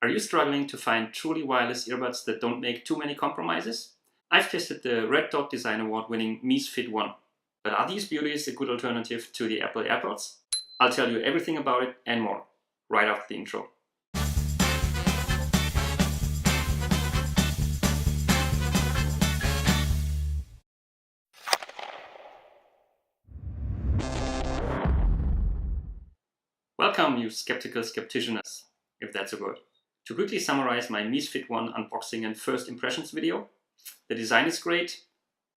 Are you struggling to find truly wireless earbuds that don't make too many compromises? I've tested the Red Dot Design Award winning Mees Fit1. But are these beauties a good alternative to the Apple AirPods? I'll tell you everything about it and more, right after the intro. Welcome, you skeptical skepticians, if that's a word. To quickly summarize my Mees Fit1 unboxing and first impressions video, the design is great,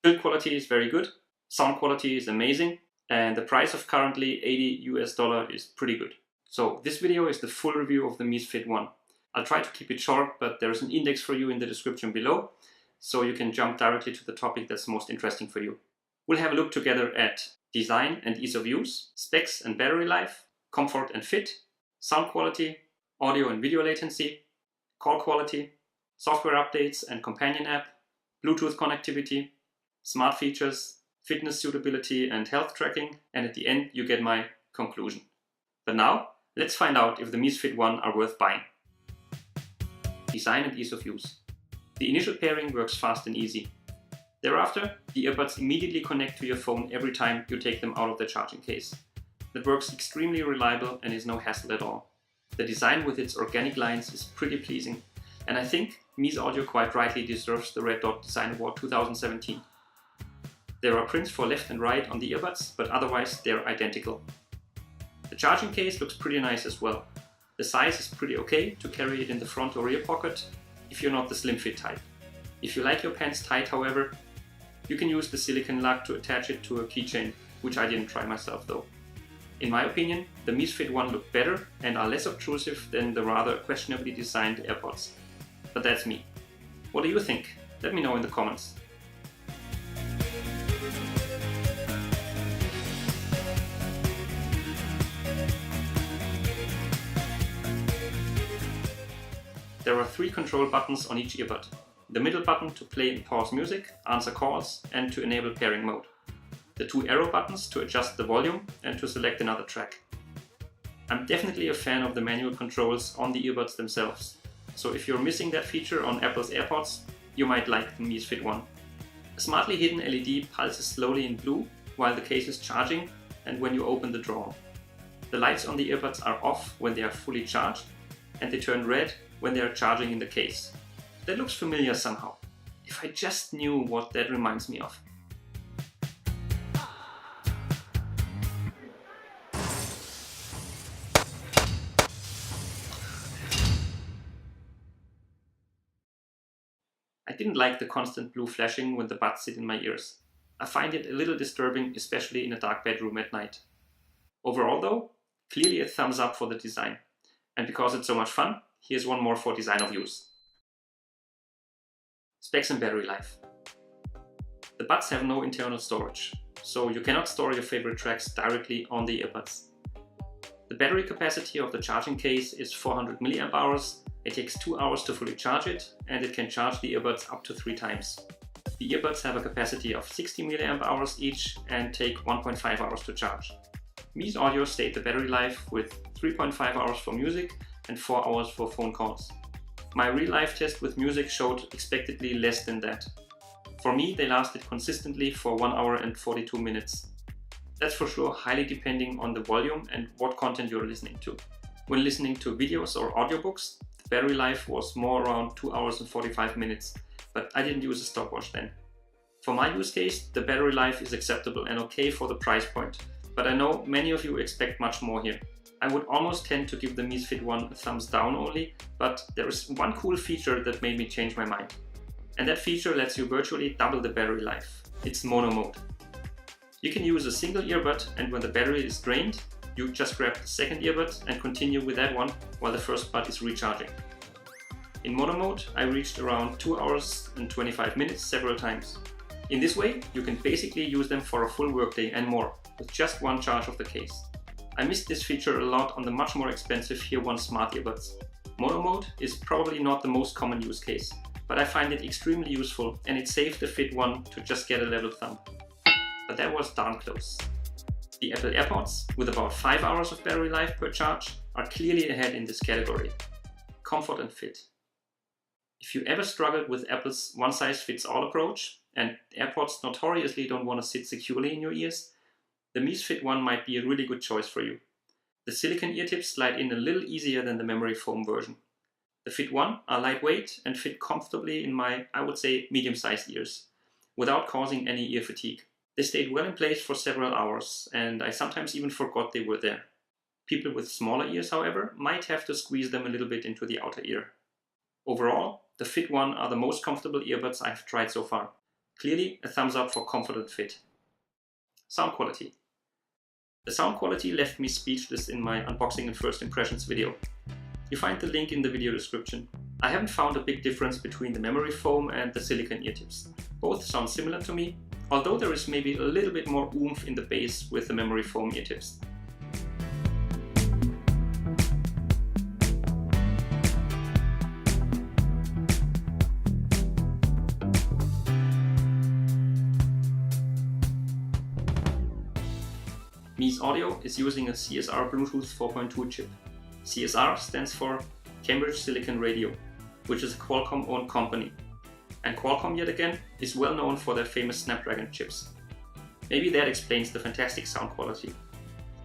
build quality is very good, sound quality is amazing, and the price of currently $80 is pretty good. So this video is the full review of the Mees Fit1. I'll try to keep it short, but there's an index for you in the description below, so you can jump directly to the topic that's most interesting for you. We'll have a look together at design and ease of use, specs and battery life, comfort and fit, sound quality, audio and video latency, call quality, software updates and companion app, Bluetooth connectivity, smart features, fitness suitability and health tracking, and at the end you get my conclusion. But now, let's find out if the Mees Fit1 are worth buying. Design and ease of use. The initial pairing works fast and easy. Thereafter, the earbuds immediately connect to your phone every time you take them out of the charging case. That works extremely reliable and is no hassle at all. The design with its organic lines is pretty pleasing, and I think Mees Audio quite rightly deserves the Red Dot Design Award 2017. There are prints for left and right on the earbuds, but otherwise they're identical. The charging case looks pretty nice as well. The size is pretty okay to carry it in the front or rear pocket if you're not the slim fit type. If you like your pants tight, however, you can use the silicone lug to attach it to a keychain, which I didn't try myself though. In my opinion, the Mees Fit1 look better and are less obtrusive than the rather questionably designed AirPods. But that's me. What do you think? Let me know in the comments. There are 3 control buttons on each earbud. The middle button to play and pause music, answer calls, and to enable pairing mode. The 2 arrow buttons to adjust the volume and to select another track. I'm definitely a fan of the manual controls on the earbuds themselves, so if you're missing that feature on Apple's AirPods, you might like the Mees Fit1. A smartly hidden LED pulses slowly in blue while the case is charging and when you open the drawer. The lights on the earbuds are off when they are fully charged, and they turn red when they are charging in the case. That looks familiar somehow. If I just knew what that reminds me of. I didn't like the constant blue flashing when the buds sit in my ears. I find it a little disturbing, especially in a dark bedroom at night. Overall though, clearly a thumbs up for the design. And because it's so much fun, here's one more for design of use. Specs and battery life. The buds have no internal storage, so you cannot store your favorite tracks directly on the earbuds. The battery capacity of the charging case is 400 mAh. It takes 2 hours to fully charge it, and it can charge the earbuds up to 3 times. The earbuds have a capacity of 60 mAh each and take 1.5 hours to charge. Mees Audio state the battery life with 3.5 hours for music and 4 hours for phone calls. My real-life test with music showed expectedly less than that. For me, they lasted consistently for 1 hour and 42 minutes. That's for sure highly depending on the volume and what content you're listening to. When listening to videos or audiobooks, the battery life was more around 2 hours and 45 minutes, but I didn't use a stopwatch then. For my use case, the battery life is acceptable and okay for the price point, but I know many of you expect much more here. I would almost tend to give the Mees Fit1 a thumbs down only, but there is one cool feature that made me change my mind. And that feature lets you virtually double the battery life. It's mono mode. You can use a single earbud, and when the battery is drained, you just grab the second earbud and continue with that one while the first bud is recharging. In mono mode, I reached around 2 hours and 25 minutes several times. In this way, you can basically use them for a full workday and more, with just one charge of the case. I missed this feature a lot on the much more expensive Here One smart earbuds. Mono mode is probably not the most common use case, but I find it extremely useful and it saved the Fit1 to just get a level thumb. But that was darn close. The Apple AirPods, with about 5 hours of battery life per charge, are clearly ahead in this category. comfort and fit. If you ever struggled with Apple's one-size-fits-all approach, and AirPods notoriously don't want to sit securely in your ears, the MEES FIT1 might be a really good choice for you. The silicone ear tips slide in a little easier than the memory foam version. The FIT1 are lightweight and fit comfortably in my, I would say, medium-sized ears, without causing any ear fatigue. They stayed well in place for several hours, and I sometimes even forgot they were there. People with smaller ears, however, might have to squeeze them a little bit into the outer ear. Overall, the FIT1 are the most comfortable earbuds I've tried so far. Clearly, a thumbs up for comfort and fit. Sound quality. The sound quality left me speechless in my unboxing and first impressions video. You find the link in the video description. I haven't found a big difference between the memory foam and the silicone ear tips. Both sound similar to me, although there is maybe a little bit more oomph in the bass with the memory foam ear tips. Mees Audio is using a CSR Bluetooth 4.2 chip. CSR stands for Cambridge Silicon Radio, which is a Qualcomm-owned company. And Qualcomm, yet again, is well known for their famous Snapdragon chips. Maybe that explains the fantastic sound quality.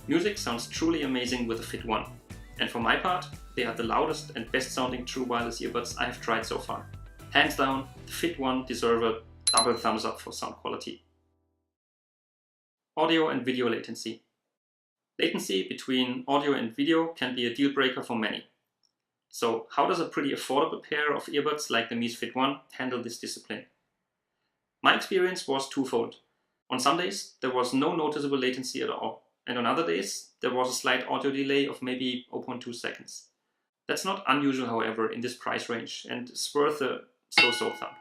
Music sounds truly amazing with the FIT1, and for my part, they are the loudest and best sounding true wireless earbuds I have tried so far. Hands down, the FIT1 deserve a double thumbs up for sound quality. Audio and video latency. Latency between audio and video can be a deal breaker for many. So how does a pretty affordable pair of earbuds like the Mees FIT1 handle this discipline? My experience was twofold. On some days there was no noticeable latency at all, and on other days there was a slight audio delay of maybe 0.2 seconds. That's not unusual, however, in this price range, and it's worth a so-so thumb.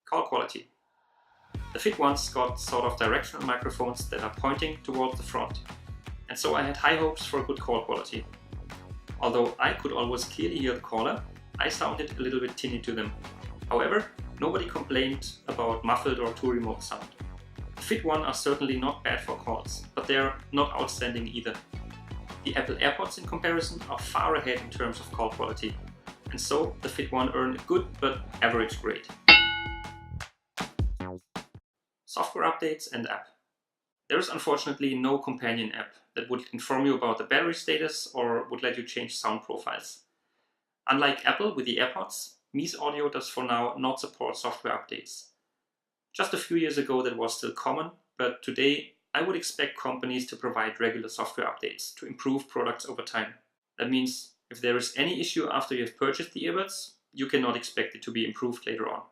Call quality. The FIT1's got sort of directional microphones that are pointing towards the front, and so I had high hopes for good call quality. Although I could always clearly hear the caller, I sounded a little bit tinny to them. However, nobody complained about muffled or too remote sound. The FIT1 are certainly not bad for calls, but they're not outstanding either. The Apple AirPods in comparison are far ahead in terms of call quality, and so the FIT1 earn a good but average grade. Software updates and app. There is unfortunately no companion app that would inform you about the battery status or would let you change sound profiles. Unlike Apple with the AirPods, Mees Audio does for now not support software updates. Just a few years ago that was still common, but today I would expect companies to provide regular software updates to improve products over time. That means if there is any issue after you have purchased the earbuds, you cannot expect it to be improved later on.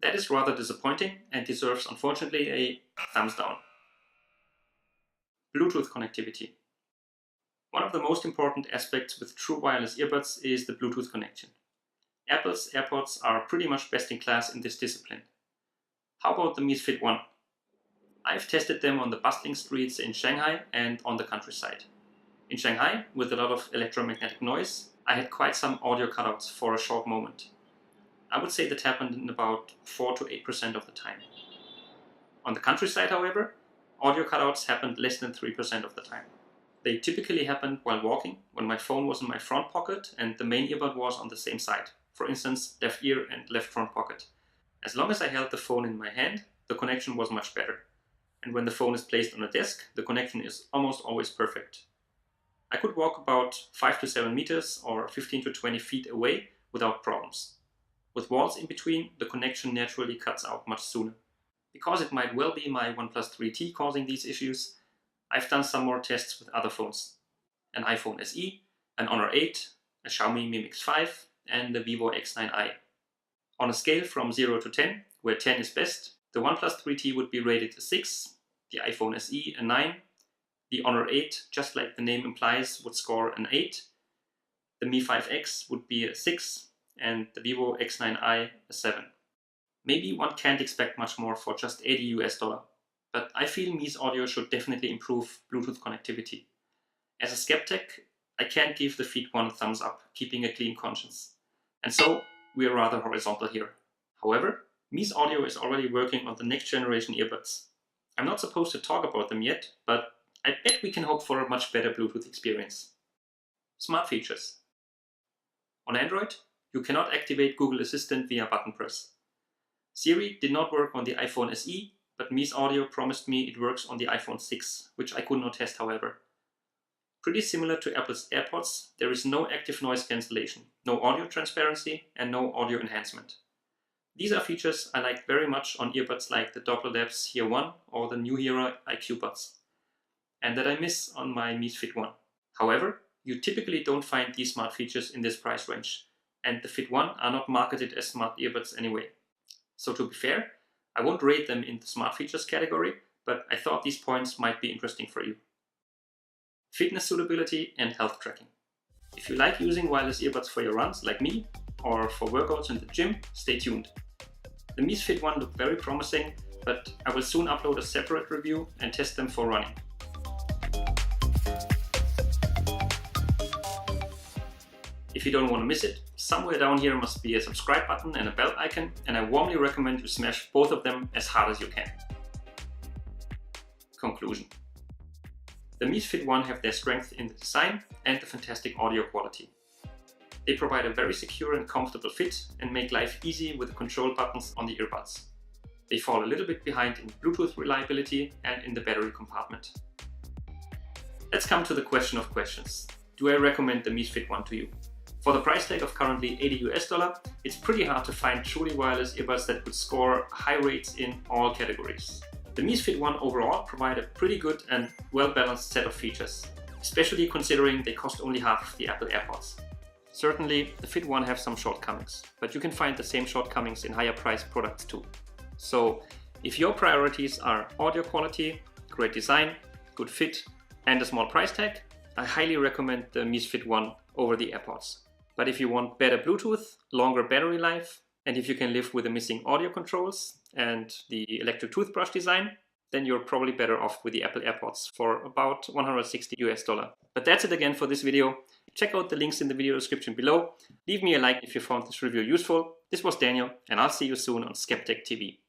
That is rather disappointing and deserves, unfortunately, a thumbs down. Bluetooth connectivity. One of the most important aspects with true wireless earbuds is the Bluetooth connection. Apple's AirPods are pretty much best in class in this discipline. How about the Mees FIT1? I've tested them on the bustling streets in Shanghai and on the countryside. In Shanghai, with a lot of electromagnetic noise, I had quite some audio cutouts for a short moment. I would say that happened in about 4 to 8% of the time. On the countryside, however, audio cutouts happened less than 3% of the time. They typically happened while walking, when my phone was in my front pocket and the main earbud was on the same side. For instance, left ear and left front pocket. As long as I held the phone in my hand, the connection was much better. And when the phone is placed on a desk, the connection is almost always perfect. I could walk about 5 to 7 meters or 15 to 20 feet away without problems. With walls in between, the connection naturally cuts out much sooner. Because it might well be my OnePlus 3T causing these issues, I've done some more tests with other phones. An iPhone SE, an Honor 8, a Xiaomi Mi Mix 5 and the Vivo X9i. On a scale from 0 to 10, where 10 is best, the OnePlus 3T would be rated a 6, the iPhone SE a 9, the Honor 8, just like the name implies, would score an 8, the Mi 5X would be a 6, and the Vivo X9i a 7. Maybe one can't expect much more for just $80 US, but I feel Mees Audio should definitely improve Bluetooth connectivity. As a SkepTech, I can't give the FIT1 a thumbs up, keeping a clean conscience. And so, we are rather horizontal here. However, Mees Audio is already working on the next generation earbuds. I'm not supposed to talk about them yet, but I bet we can hope for a much better Bluetooth experience. Smart features. On Android, you cannot activate Google Assistant via button press. Siri did not work on the iPhone SE, but Mees Audio promised me it works on the iPhone 6, which I could not test however. Pretty similar to Apple's AirPods, there is no active noise cancellation, no audio transparency, and no audio enhancement. These are features I like very much on earbuds like the Doppler Labs Here 1 or the new Hero IQ Buds, and that I miss on my Mees Fit1. However, you typically don't find these smart features in this price range, and the Fit1 are not marketed as smart earbuds anyway. So to be fair, I won't rate them in the smart features category, but I thought these points might be interesting for you. Fitness suitability and health tracking. If you like using wireless earbuds for your runs like me, or for workouts in the gym, stay tuned. The Mees Fit1 look very promising, but I will soon upload a separate review and test them for running. If you don't want to miss it, somewhere down here must be a subscribe button and a bell icon, and I warmly recommend you smash both of them as hard as you can. Conclusion. The Mees Fit1 have their strength in the design and the fantastic audio quality. They provide a very secure and comfortable fit and make life easy with the control buttons on the earbuds. They fall a little bit behind in Bluetooth reliability and in the battery compartment. Let's come to the question of questions. Do I recommend the Mees Fit1 to you? For the price tag of currently $80 US, it's pretty hard to find truly wireless earbuds that would score high rates in all categories. The Mees Fit1 overall provide a pretty good and well-balanced set of features, especially considering they cost only half of the Apple AirPods. Certainly, the Fit1 have some shortcomings, but you can find the same shortcomings in higher priced products too. So, if your priorities are audio quality, great design, good fit, and a small price tag, I highly recommend the Mees Fit1 over the AirPods. But if you want better Bluetooth, longer battery life, and if you can live with the missing audio controls and the electric toothbrush design, then you're probably better off with the Apple AirPods for about $160 US. But that's it again for this video. Check out the links in the video description below. Leave me a like if you found this review useful. This was Daniel, and I'll see you soon on SkepTech.TV.